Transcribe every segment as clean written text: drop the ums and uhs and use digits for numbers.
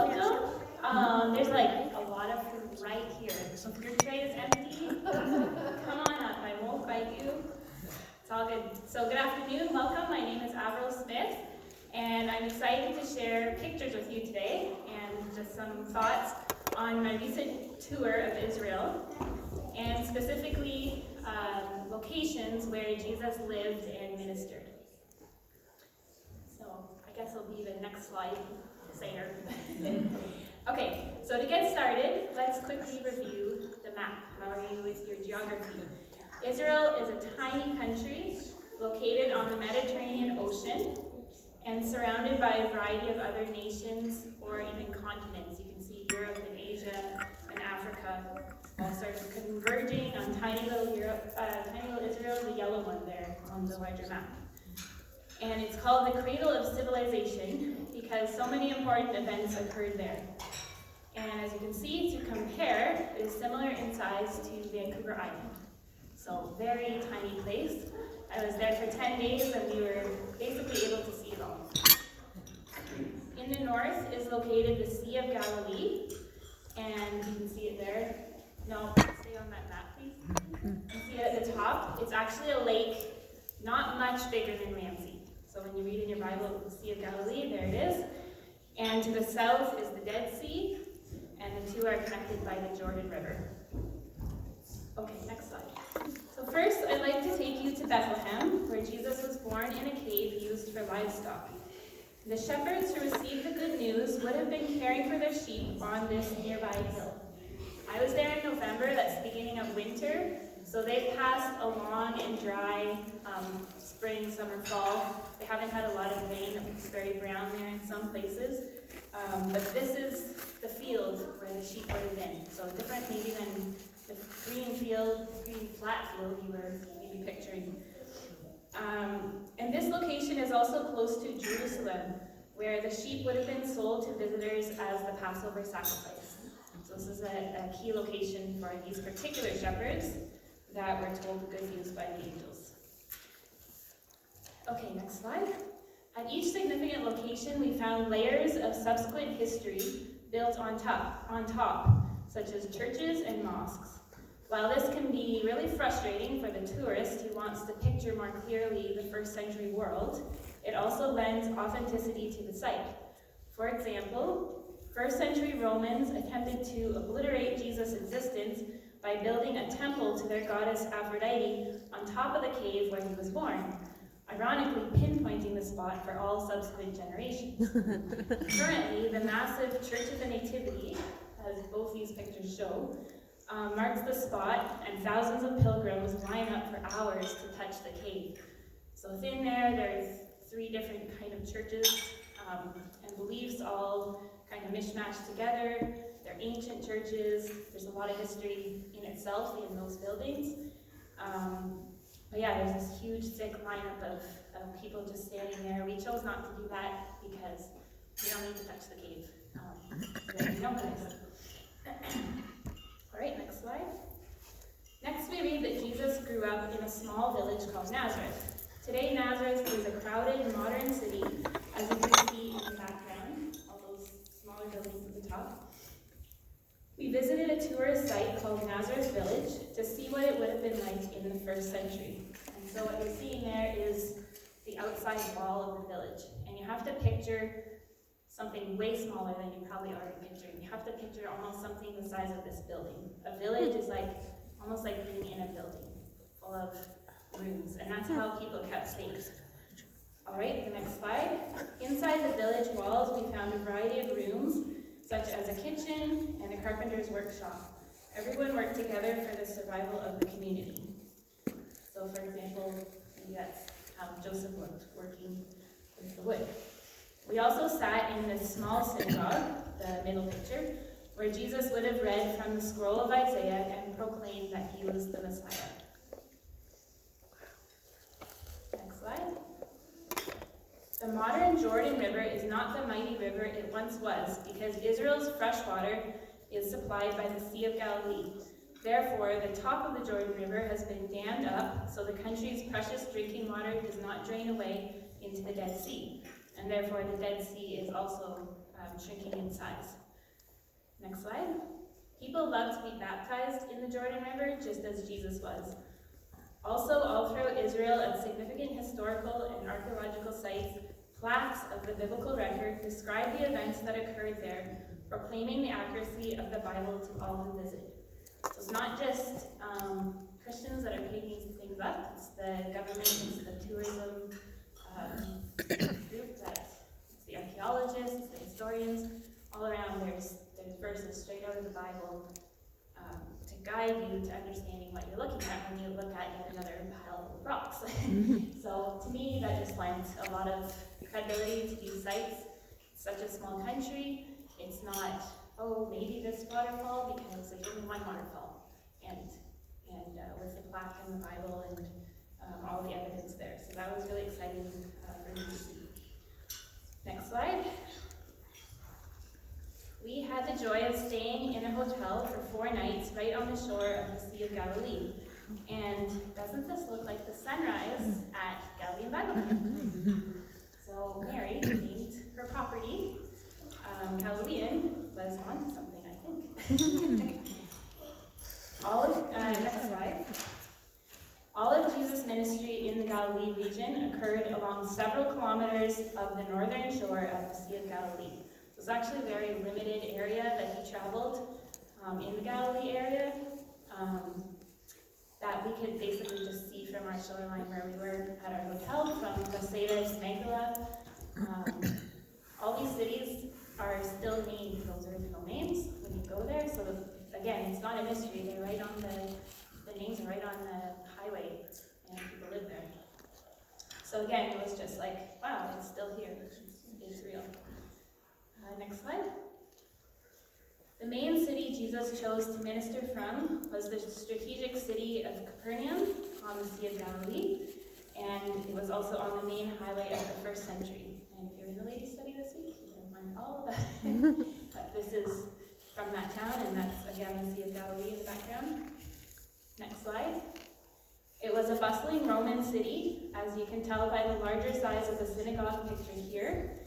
welcome. There's like a lot of food right here. So if your tray is empty, come on up. I won't bite you. It's all good. So good afternoon. Welcome. My name is Averil Smith, and I'm excited to share pictures with you today and just some thoughts on my recent tour of Israel, and specifically locations where Jesus lived and ministered. So I guess it'll be the next slide, Sayer. Okay, so to get started, let's quickly review the map. How are you with your geography? Israel is a tiny country located on the Mediterranean Ocean and surrounded by a variety of other nations or even continents. You can see Europe and Asia and Africa all sort of converging on tiny little Israel, the yellow one there on the larger map. And it's called the cradle of civilization because so many important events occurred there. And as you can see, to compare, it is similar in size to Vancouver Island. So very tiny place. I was there for 10 days and we were basically able to see it all. In the north is located the Sea of Galilee, and you can see it there. No, stay on that map, please. You can see it at the top. It's actually a lake not much bigger than Ramsey. So when you read in your Bible, the Sea of Galilee, there it is. And to the south is the Dead Sea, and the two are connected by the Jordan River. Okay, next slide. So first, I'd like to take you to Bethlehem, where Jesus was born in a cave used for livestock. The shepherds who received the good news would have been caring for their sheep on this nearby hill. I was there in November, that's the beginning of winter, so they passed a long and dry spring, summer, fall. They haven't had a lot of rain. It's very brown there in some places. But this is the field where the sheep would have been. So different maybe than the green field, green flat field you were maybe picturing. And this location is also close to Jerusalem, where the sheep would have been sold to visitors as the Passover sacrifice. So this is a key location for these particular shepherds that were told the good news by the angels. Okay, next slide. At each significant location, we found layers of subsequent history built on top, such as churches and mosques. While this can be really frustrating for the tourist who wants to picture more clearly the first century world, it also lends authenticity to the site. For example, first century Romans attempted to obliterate Jesus' existence by building a temple to their goddess Aphrodite on top of the cave where he was born, ironically pinpointing the spot for all subsequent generations. Currently, the massive Church of the Nativity, as both these pictures show, marks the spot, and thousands of pilgrims line up for hours to touch the cave. So within there's 3 different kind of churches and beliefs all kind of mishmashed together. They're ancient churches. There's a lot of history in itself in those buildings. But yeah, there's this huge, thick lineup of people just standing there. We chose not to do that because we don't need to touch the cave. You know what it is. All right, next slide. Next, we read that Jesus grew up in a small village called Nazareth. Today, Nazareth is a crowded, modern city, as you can see in the background, all those smaller buildings at the top. We visited a tourist site called Nazareth Village to see what it would have been like in the first century. And so what you're seeing there is the outside wall of the village. And you have to picture something way smaller than you probably already pictured. You have to picture almost something the size of this building. A village is almost like being in a building full of rooms, and that's how people kept safe. All right, the next slide. Inside the village walls, we found a variety of rooms, such as a kitchen and a carpenter's workshop. Everyone worked together for the survival of the community. So, for example, maybe that's how Joseph worked, working with the wood. We also sat in this small synagogue, the middle picture, where Jesus would have read from the scroll of Isaiah and proclaimed that he was the Messiah. Next slide. The modern Jordan River is not the mighty river it once was, because Israel's fresh water is supplied by the Sea of Galilee. Therefore, the top of the Jordan River has been dammed up, so the country's precious drinking water does not drain away into the Dead Sea. And therefore, the Dead Sea is also shrinking in size. Next slide. People love to be baptized in the Jordan River, just as Jesus was. Also, all throughout Israel, at significant historical and archaeological sites, plaques of the biblical record describe the events that occurred there, proclaiming the accuracy of the Bible to all who visit. So it's not just Christians that are picking these things up, it's the government, it's the tourism group, it's the archaeologists, the historians, all around there's verses straight out of the Bible to guide you to understanding what you're looking at when you look at yet another pile of rocks. So to me, that just lends a lot of credibility to these sites. It's such a small country. It's not, oh, maybe this waterfall, because there's only one waterfall. And with the plaque in the Bible and all the evidence there. So that was really exciting for me to see. Next slide. We had the joy of staying in a hotel for 4 nights right on the shore of the Sea of Galilee. And doesn't this look like the sunrise at Galilean Bible Camp? So Mary named her property Galilean was on something, I think. Next slide. All of Jesus' ministry in the Galilee region occurred along several kilometers of the northern shore of the Sea of Galilee. It was actually a very limited area that he traveled in the Galilee area that we could basically just see from our shoreline where we were at our hotel, from Bethsaida to Magdala. All these cities are still named those original names when you go there. So again, it's not a mystery. They're right on the names are right on the highway, and people live there. So again, it was just like, wow, it's still here. It's real. Next slide. The main city Jesus chose to minister from was the strategic city of Capernaum on the Sea of Galilee, and it was also on the main highway of the 1st century. And if you're in the ladies' study this week, you can learn all about it. But this is from that town, and that's again the Sea of Galilee in the background. Next slide. It was a bustling Roman city, as you can tell by the larger size of the synagogue pictured here,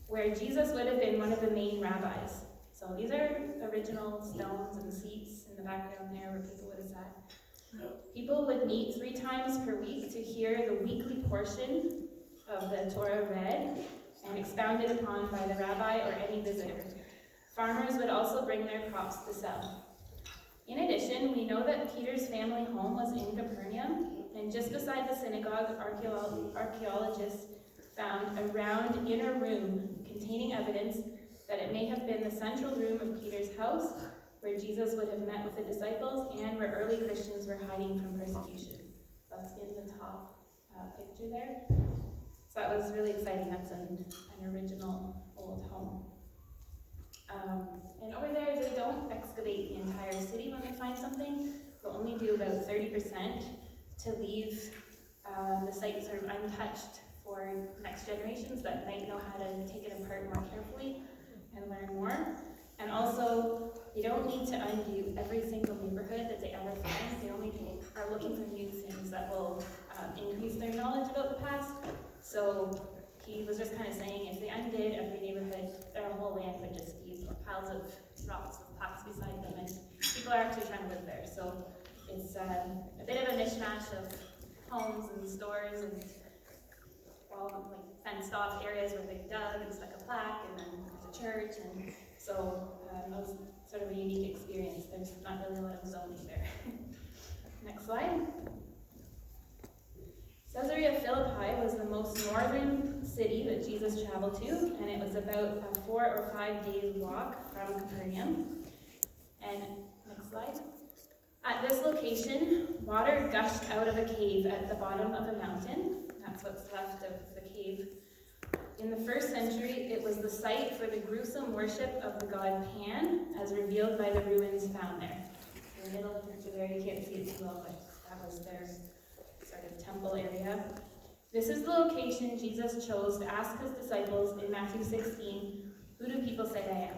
where Jesus would have been one of the main rabbis. So these are original stones and seats in the background there where people would have sat. People would meet 3 times per week to hear the weekly portion of the Torah read and expounded upon by the rabbi or any visitor. Farmers would also bring their crops to sell. In addition, we know that Peter's family home was in Capernaum, and just beside the synagogue, archaeologists found a round inner room containing evidence that it may have been the central room of Peter's house, where Jesus would have met with the disciples and where early Christians were hiding from persecution. That's in the top picture there. So that was really exciting. That's an original old home. And over there, they don't excavate the entire city when they find something. They'll only do about 30% to leave the site sort of untouched for next generations that might know how to take it apart more carefully and learn more. And also, they don't need to undo every single neighborhood that they ever find. They only are looking for new things that will increase their knowledge about the past. So he was just kind of saying, if they undid every neighborhood, their whole land would just be piles of rocks with plaques beside them, and people are actually trying to live there. So it's a bit of a mishmash of homes and stores and all like fenced off areas where they dug and stuck a plaque, and then there's a church, and so it was sort of a unique experience. There's not really a lot of zoning there. Next slide. Caesarea Philippi was the most northern city that Jesus traveled to, and it was about a 4 or 5 day walk from Capernaum. And next slide. At this location, water gushed out of a cave at the bottom of a mountain. That's what's left of the cave. In the 1st century, it was the site for the gruesome worship of the god Pan, as revealed by the ruins found there. In the middle of the picture there, you can't see it too well, but that was their sort of temple area. This is the location Jesus chose to ask his disciples in Matthew 16, "Who do people say I am?"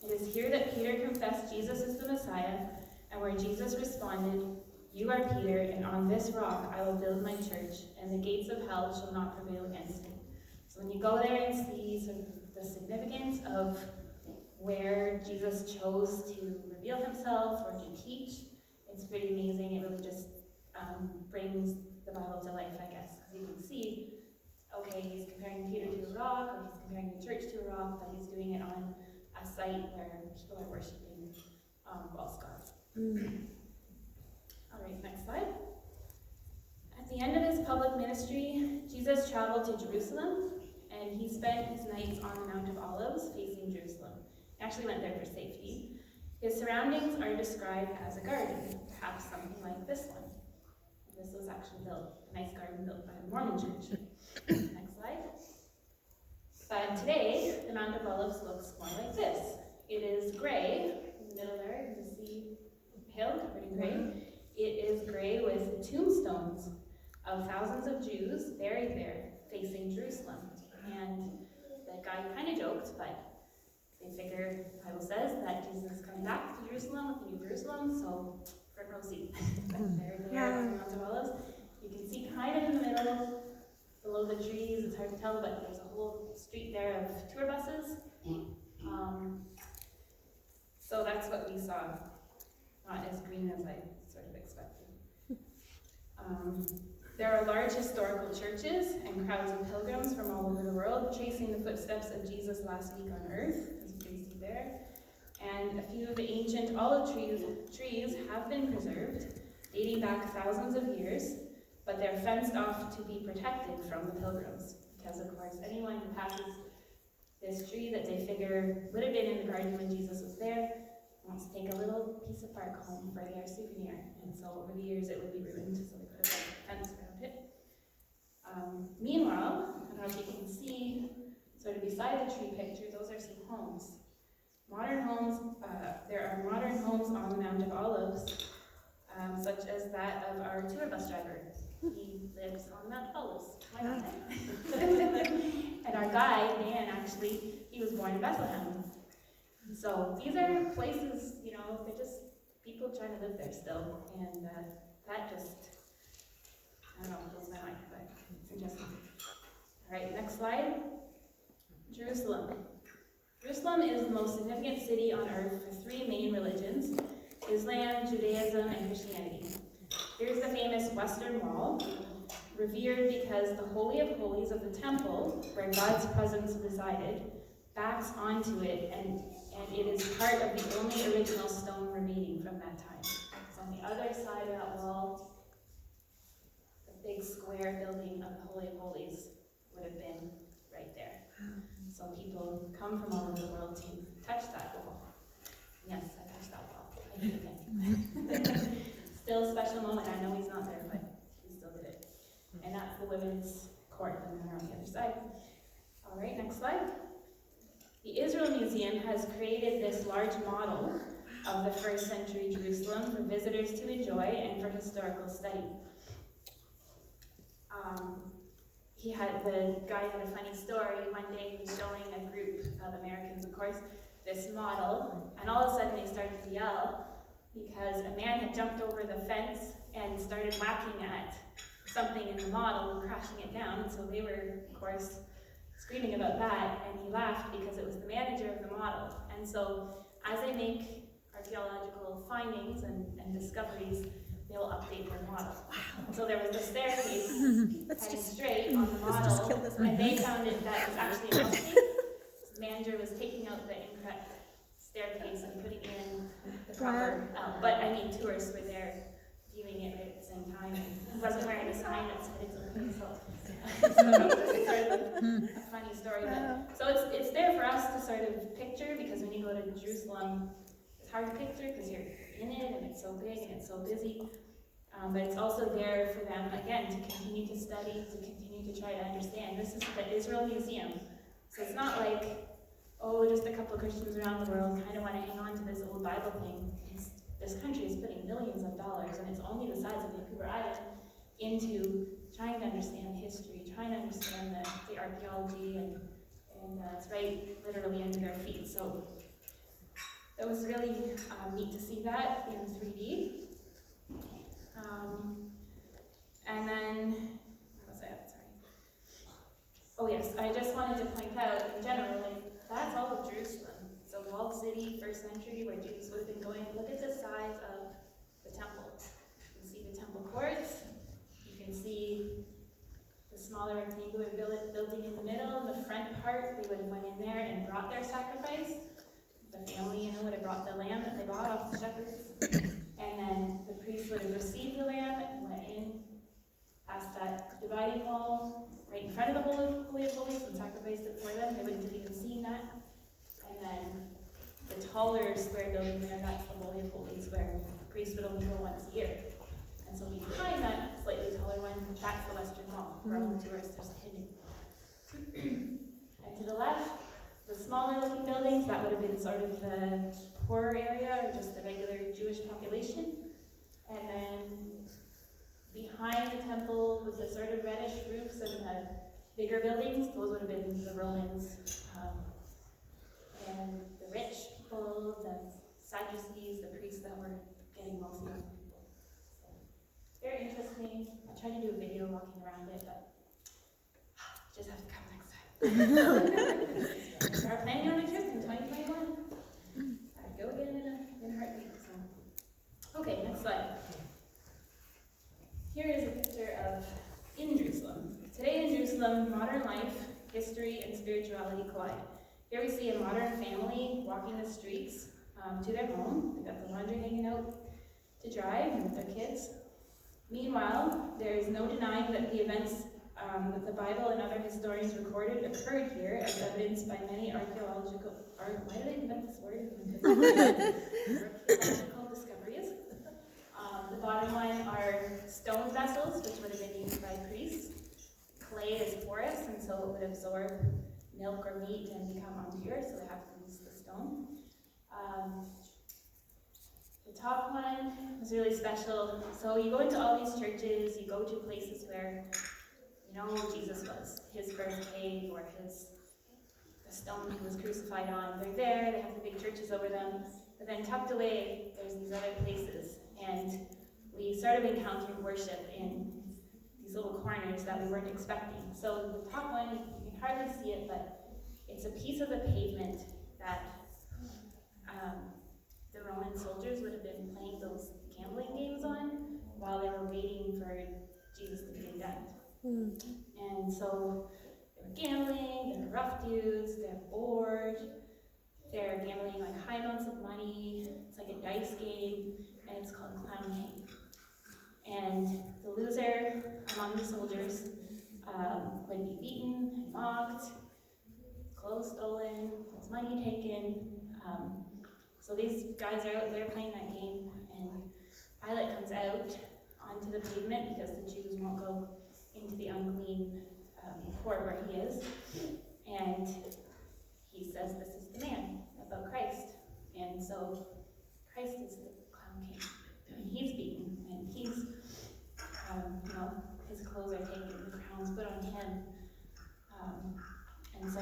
It is here that Peter confessed Jesus is the Messiah, and where Jesus responded, "You are Peter, and on this rock I will build my church, and the gates of hell shall not prevail against it." So when you go there and see sort of the significance of where Jesus chose to reveal himself or to teach. It's pretty amazing. It really just brings the Bible to life, I guess, because you can see, okay, he's comparing Peter to a rock, or he's comparing the church to a rock, but he's doing it on a site where people are worshiping false gods. All right, next slide. At the end of his public ministry, Jesus traveled to Jerusalem, and he spent his nights on the Mount of Olives facing Jerusalem. He actually went there for safety. His surroundings are described as a garden, perhaps something like this one. This was actually a nice garden built by the Mormon church. Next slide. But today, the Mount of Olives looks more like this. It is gray. In the middle there, you can see a hill covered in gray. It is gray with tombstones of thousands of Jews buried there, facing Jerusalem. And the guy kind of joked, but they figure, the Bible says, that Jesus is coming back to Jerusalem with the New Jerusalem, so front row seat. There they are on the Mount of Olives. You can see kind of in the middle, below the trees, it's hard to tell, but there's a whole street there of tour buses. So that's what we saw. Not as green as I sort of expected. There are large historical churches and crowds of pilgrims from all over the world tracing the footsteps of Jesus' last week on earth, as you can see there. And a few of the ancient olive trees have been preserved, dating back thousands of years, but they're fenced off to be protected from the pilgrims. Because, of course, anyone who passes this tree that they figure would have been in the garden when Jesus was there wants to take a little piece of bark home for their souvenir. And so over the years it would be ruined, so they put a fence around it. Meanwhile, I don't know if you can see, sort of beside the tree picture, those are some homes. Modern homes, there are modern homes on the Mount of Olives, such as that of our tour bus driver. He lives on the Mount of Olives. And our guide, Dan, actually, he was born in Bethlehem. So these are places, you know, they're just people trying to live there still. And that just, I don't know, blows my mind, but it's interesting. All right, next slide. Jerusalem. Jerusalem is the most significant city on earth for three main religions: Islam, Judaism, and Christianity. Here's the famous Western Wall, revered because the Holy of Holies of the temple, where God's presence resided, backs onto it, and it is part of the only original stone remaining from that time. So on the other side of that wall, the big square building of the Holy of Holies would have been right there. So people come from all over the world to touch that wall. Yes, I touched that wall. I did it. Still a special moment. I know he's not there, but he still did it. And that's the women's court, and they're on the other side. All right, next slide. The Israel Museum has created this large model of the first century Jerusalem for visitors to enjoy and for historical study. The guy had a funny story. One day he was showing a group of Americans, of course, this model, and all of a sudden they started to yell because a man had jumped over the fence and started whacking at something in the model and crashing it down. And so they were, of course, screaming about that, and he laughed because it was the manager of the model. And so as they make archaeological findings and discoveries, they'll update their model. Wow. So there was the staircase heading straight on the model, and they found it that was actually a mistake. The manager was taking out the incorrect staircase and putting in the proper, but I mean tourists were there viewing it right at the same time. He wasn't wearing a sign that said it's okay, so it's sort of a funny story. But, so it's there for us to sort of picture, because when you go to Jerusalem, it's hard to picture because you're in it and it's so big and it's so busy. But it's also there for them, again, to continue to study, to continue to try to understand. This is the Israel Museum. So it's not like, oh, just a couple of Christians around the world kind of want to hang on to this old Bible thing. This country is putting millions of dollars, and it's only the size of Vancouver Island, into trying to understand history, trying to understand the archaeology, and it's right literally under their feet. So it was really neat to see that in 3D. And then, what was that? Sorry. Oh yes, I just wanted to point out in general, like, that's all of Jerusalem. So walled city, first century, where Jesus would have been going. Look at the size of the temple. You can see the temple courts. You can see the smaller rectangular building in the middle. The front part, they would have went in there and brought their sacrifice. The family, would have brought the lamb that they bought off the shepherds. And then the priest would have received the lamb and went in past that dividing wall, right in front of the Holy of Holies, and sacrificed it for them. They wouldn't have even seen that. And then the taller square building there, that's the Holy of Holies, where the priest would only go once a year. And so behind that slightly taller one, that's the Western Wall, where all the tourists are hidden. And to the left, the smaller looking buildings, that would have been sort of the poorer area, or just the regular Jewish population. And then behind the temple with the sort of reddish roofs and the bigger buildings, those would have been the Romans, and the rich people, the Sadducees, the priests that were getting most of those people. So, very interesting. I tried to do a video walking around it, but just have to come next time. We are planning on a trip in 2021. I'd go again in a heartbeat. So. Okay, next slide. Here is a picture of in Jerusalem. Today in Jerusalem, modern life, history, and spirituality collide. Here we see a modern family walking the streets to their home. They've got the laundry hanging out to dry with their kids. Meanwhile, there is no denying that the events that the Bible and other historians recorded occurred here, as evidenced by many archaeological why did I invent this word? Archaeological discoveries. The bottom line are stone vessels, which would have been used by priests. Clay is porous, and so it would absorb milk or meat and become impure, so they have to use the stone. The top one was really special. So you go into all these churches, you go to places where Jesus was, his birthday or the stone he was crucified on. They're there, they have the big churches over them, but then tucked away, there's these other places. And we sort of encountered worship in these little corners that we weren't expecting. So the top one, you can hardly see it, but it's a piece of the pavement that the Roman soldiers would have been playing those gambling games on while they were waiting for Jesus to be condemned. And so they were gambling, they're rough dudes, they're bored, they're gambling like high amounts of money. It's like a dice game, and it's called Clown King. And the loser among the soldiers would be beaten and mocked, clothes stolen, his money taken. So these guys are out there playing that game, and Pilate comes out onto the pavement because the Jews won't go into the unclean court where he is. And he says, "This is the man," about Christ. And so Christ is the Clown King. And he's beaten, and he's, his clothes are taken, the crown's put on him. And so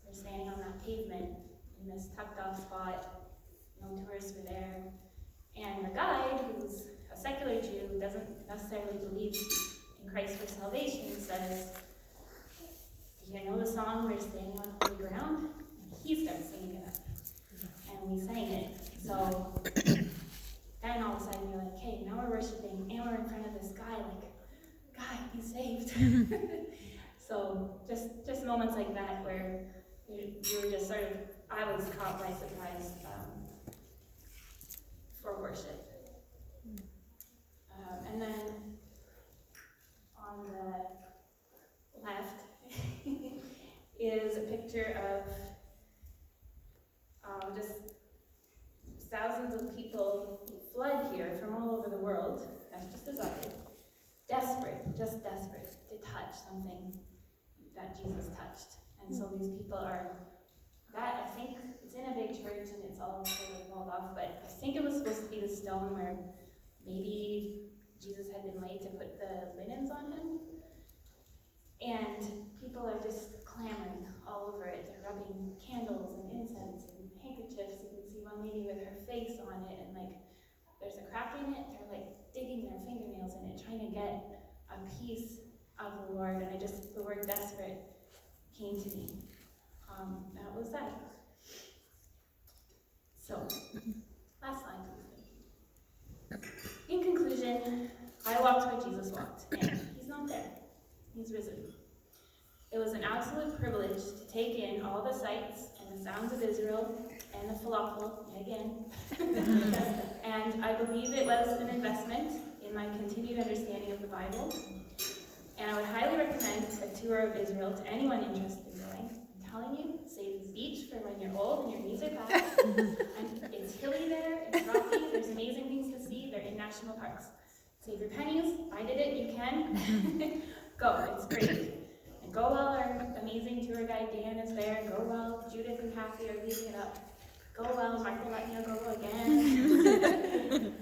we're standing on that pavement in this tucked off spot, no tourists were there. And the guide, who's a secular Jew, who doesn't necessarily believe in Christ for salvation, says, "Do you know the song, We're Standing on Holy Ground?" And he starts singing it. And we sang it. So then all of a sudden you're like, okay, now we're worshiping, and we're in front of this guy, like, God, he's saved. So just moments like that where you were just sort of, I was caught by surprise for worship. And then on the left is a picture of just thousands of people who flood here from all over the world, that's just as I did, just desperate to touch something that Jesus touched. And so these people are, that I think, it's in a big church and it's all sort of walled off, but I think it was supposed to be the stone where maybe Jesus had been laid to put the linens on him. And people are just clamoring all over it. They're rubbing candles and incense and handkerchiefs. You can see one lady with her face on it, and like there's a crack in it. They're like digging their fingernails in it, trying to get a piece of the Lord. And the word desperate came to me. That was that. So, last slide, please. In conclusion, I walked where Jesus walked, and he's not there. He's risen. It was an absolute privilege to take in all the sights and the sounds of Israel and the falafel, again. And I believe it was an investment in my continued understanding of the Bible. And I would highly recommend a tour of Israel to anyone interested in going. I'm telling you, save the beach for when you're old and your knees are bad. And it's hilly there, it's rocky, there's amazing things to see, they're in national parks. Save your pennies, I did it, you can. Go, it's great. And go while our amazing tour guide Dan is there, go while Judith and Kathy are leaving it up. Go while Martha let me go again.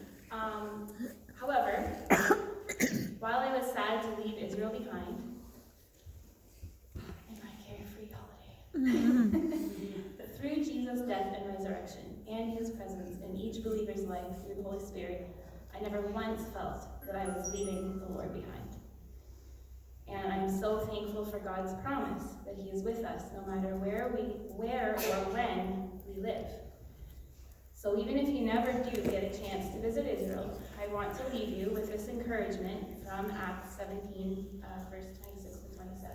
However, while I was sad to leave Israel behind, in my carefree holiday, but through Jesus' death and resurrection, and his presence in each believer's life through the Holy Spirit, I never once felt that I was leaving the Lord behind. And I am so thankful for God's promise that he is with us no matter where or when we live. So even if you never do get a chance to visit Israel, I want to leave you with this encouragement from Acts 17, verse 26 to 27.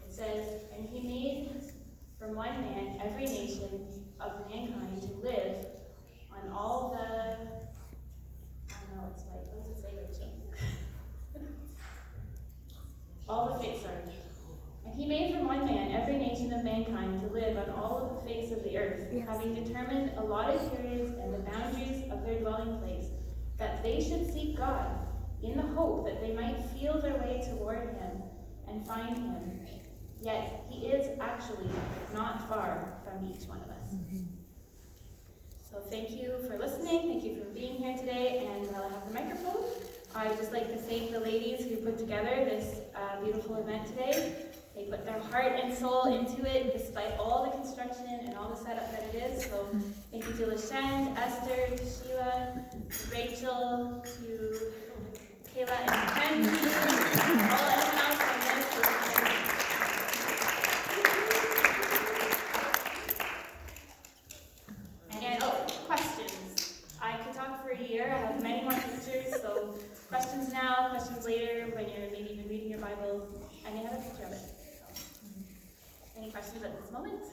It says, "And he made from one man every nation of mankind to live on all the," I don't know, it's like, what does it say, Rachel? All the face, sorry. "And he made from one man every nation of mankind to live on all of the face of the earth, having determined allotted periods and the boundaries of their dwelling place, that they should seek God, in the hope that they might feel their way toward him and find him. Yet he is actually not far from each one of us." So thank you for listening, thank you for being here today, and while I have the microphone, I'd just like to thank the ladies who put together this beautiful event today. They put their heart and soul into it, despite all the construction and all the setup that it is. So thank you to LaShawn, to Esther, to Sheila, to Rachel, to Kayla and Ken, all everyone else on this. And questions. I could talk for a year. I have many more pictures, so questions now, questions later, when you're maybe even reading your Bible. I may have a picture of it. So, any questions at this moment?